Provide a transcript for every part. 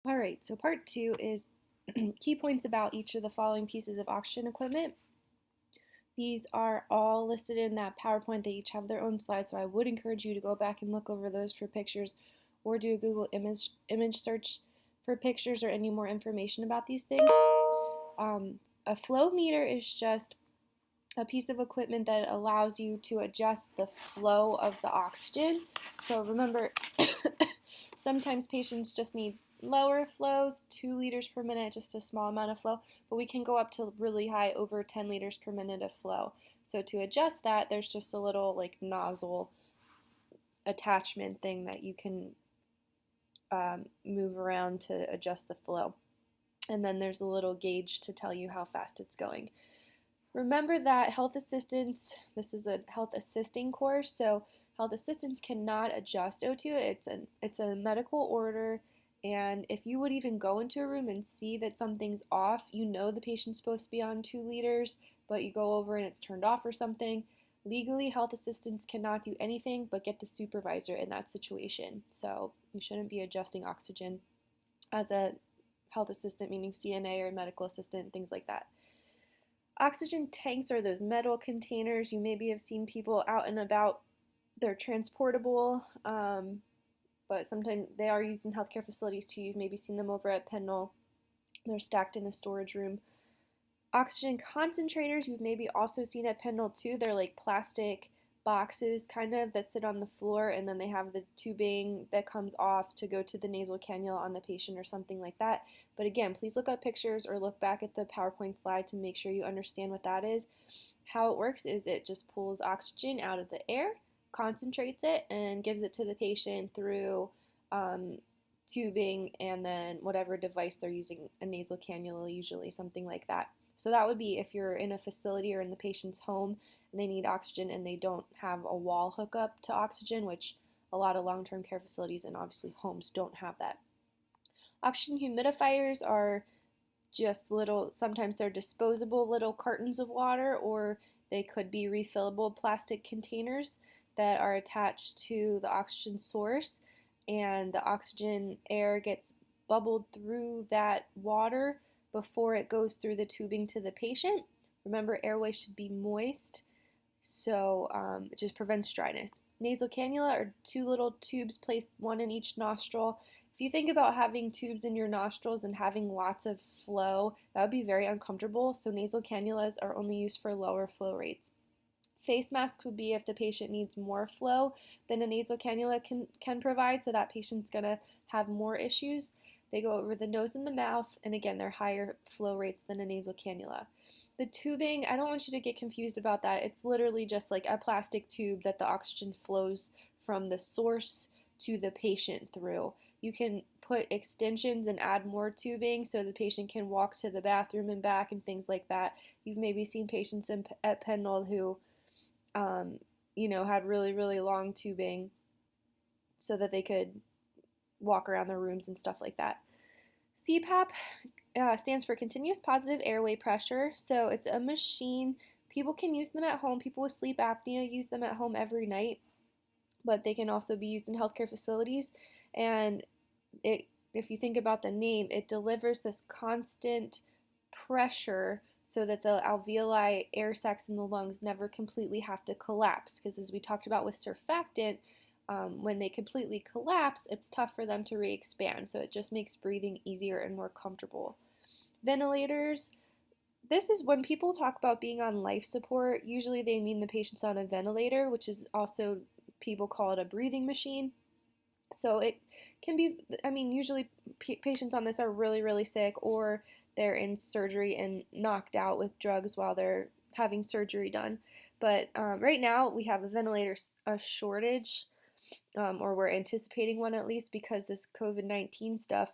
All right, so part two is key points about each of the following pieces of oxygen equipment. These are all listed in that PowerPoint. They each have their own slides, so I would encourage you to go back and look over those for pictures or do a Google image search for pictures or any more information about these things. A flow meter is just a piece of equipment that allows you to adjust the flow of the oxygen. So remember, sometimes patients just need lower flows, 2 liters per minute, just a small amount of flow, but we can go up to really high, over 10 liters per minute of flow. So to adjust that, there's just a little like nozzle attachment thing that you can move around to adjust the flow. And then there's a little gauge to tell you how fast it's going. Remember that health assistants, this is a health assisting course, so health assistants cannot adjust O2. It's a medical order, and if you would even go into a room and see that something's off, you know the patient's supposed to be on 2 liters, but you go over and it's turned off or something. Legally, health assistants cannot do anything but get the supervisor in that situation. So you shouldn't be adjusting oxygen as a health assistant, meaning CNA or medical assistant, things like that. Oxygen tanks are those metal containers. You maybe have seen people out and about. They're transportable, but sometimes they are used in healthcare facilities too. You've maybe seen them over at Pendle. They're stacked in a storage room. Oxygen concentrators, you've maybe also seen at Pendle too. They're like plastic boxes kind of that sit on the floor, and then they have the tubing that comes off to go to the nasal cannula on the patient or something like that. But again, please look up pictures or look back at the PowerPoint slide to make sure you understand what that is. How it works is it just pulls oxygen out of the air, concentrates it, and gives it to the patient through tubing and then whatever device they're using, a nasal cannula usually, something like that. So that would be if you're in a facility or in the patient's home and they need oxygen and they don't have a wall hookup to oxygen, which a lot of long-term care facilities and obviously homes don't have that. Oxygen humidifiers are just little, sometimes they're disposable little cartons of water, or they could be refillable plastic containers that are attached to the oxygen source, and the oxygen air gets bubbled through that water before it goes through the tubing to the patient. Remember, airway should be moist, so it just prevents dryness. Nasal cannula are 2 little tubes placed, one in each nostril. If you think about having tubes in your nostrils and having lots of flow, that would be very uncomfortable, so nasal cannulas are only used for lower flow rates. Face masks would be if the patient needs more flow than a nasal cannula can provide, so that patient's going to have more issues. They go over the nose and the mouth, and again, they're higher flow rates than a nasal cannula. The tubing, I don't want you to get confused about that. It's literally just like a plastic tube that the oxygen flows from the source to the patient through. You can put extensions and add more tubing so the patient can walk to the bathroom and back and things like that. You've maybe seen patients at Pendle who, had really, really long tubing so that they could walk around their rooms and stuff like that. CPAP stands for continuous positive airway pressure. So it's a machine. People can use them at home. People with sleep apnea use them at home every night, but they can also be used in healthcare facilities. And if you think about the name, it delivers this constant pressure so that the alveoli air sacs in the lungs never completely have to collapse. Because as we talked about with surfactant, when they completely collapse, it's tough for them to re-expand. So it just makes breathing easier and more comfortable. Ventilators. This is when people talk about being on life support, usually they mean the patient's on a ventilator, which is also, people call it a breathing machine. So it can be, usually patients on this are really, really sick, or they're in surgery and knocked out with drugs while they're having surgery done. But right now we have a shortage, or we're anticipating one at least, because this COVID-19 stuff,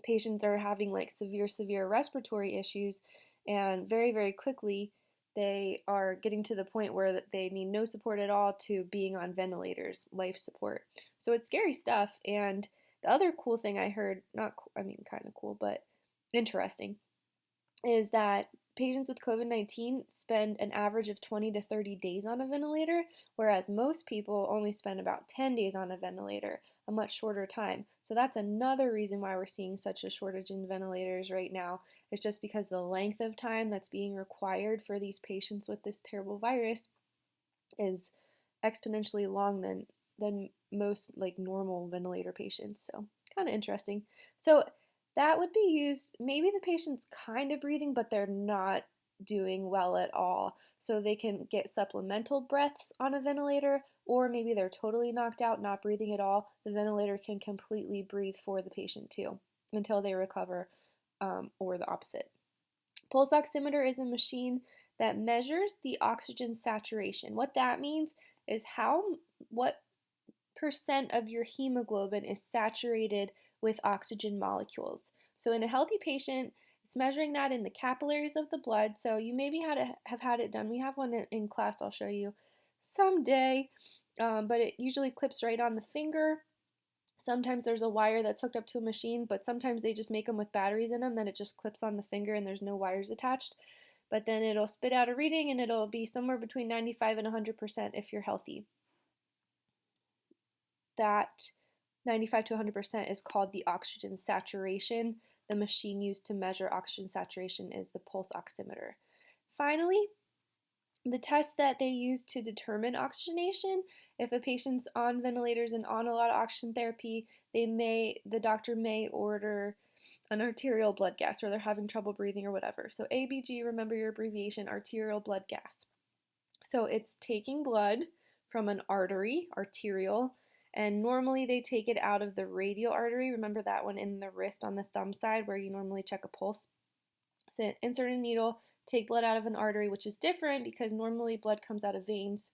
patients are having like severe respiratory issues, and very, very quickly they are getting to the point where they need no support at all to being on ventilators, life support. So it's scary stuff. And the other cool thing I heard, kind of cool, but interesting, is that patients with COVID-19 spend an average of 20 to 30 days on a ventilator, whereas most people only spend about 10 days on a ventilator. a much shorter time. So that's another reason why we're seeing such a shortage in ventilators right now. It's just because the length of time that's being required for these patients with this terrible virus is exponentially long than most like normal ventilator patients. So kind of interesting. So that would be used, maybe the patient's kind of breathing, but they're not doing well at all. So they can get supplemental breaths on a ventilator, or maybe they're totally knocked out, not breathing at all. The ventilator can completely breathe for the patient too until they recover, or the opposite. Pulse oximeter is a machine that measures the oxygen saturation. What that means is what percent of your hemoglobin is saturated with oxygen molecules. So in a healthy patient, it's measuring that in the capillaries of the blood. So you maybe have had it done. We have one in class I'll show you someday, but it usually clips right on the finger. Sometimes there's a wire that's hooked up to a machine, but sometimes they just make them with batteries in them, then it just clips on the finger and there's no wires attached. But then it'll spit out a reading and it'll be somewhere between 95 and 100% if you're healthy. That 95 to 100% is called the oxygen saturation. The machine used to measure oxygen saturation is the pulse oximeter. Finally, the test that they use to determine oxygenation, if a patient's on ventilators and on a lot of oxygen therapy, the doctor may order an arterial blood gas, or they're having trouble breathing or whatever. So ABG, remember your abbreviation, arterial blood gas. So it's taking blood from an artery, arterial, and normally they take it out of the radial artery. Remember that one in the wrist on the thumb side where you normally check a pulse. So insert a needle, take blood out of an artery, which is different because normally blood comes out of veins.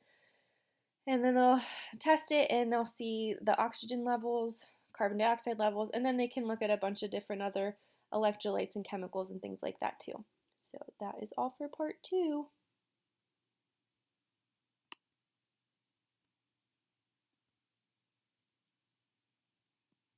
And then they'll test it and they'll see the oxygen levels, carbon dioxide levels, and then they can look at a bunch of different other electrolytes and chemicals and things like that too. So that is all for part 2.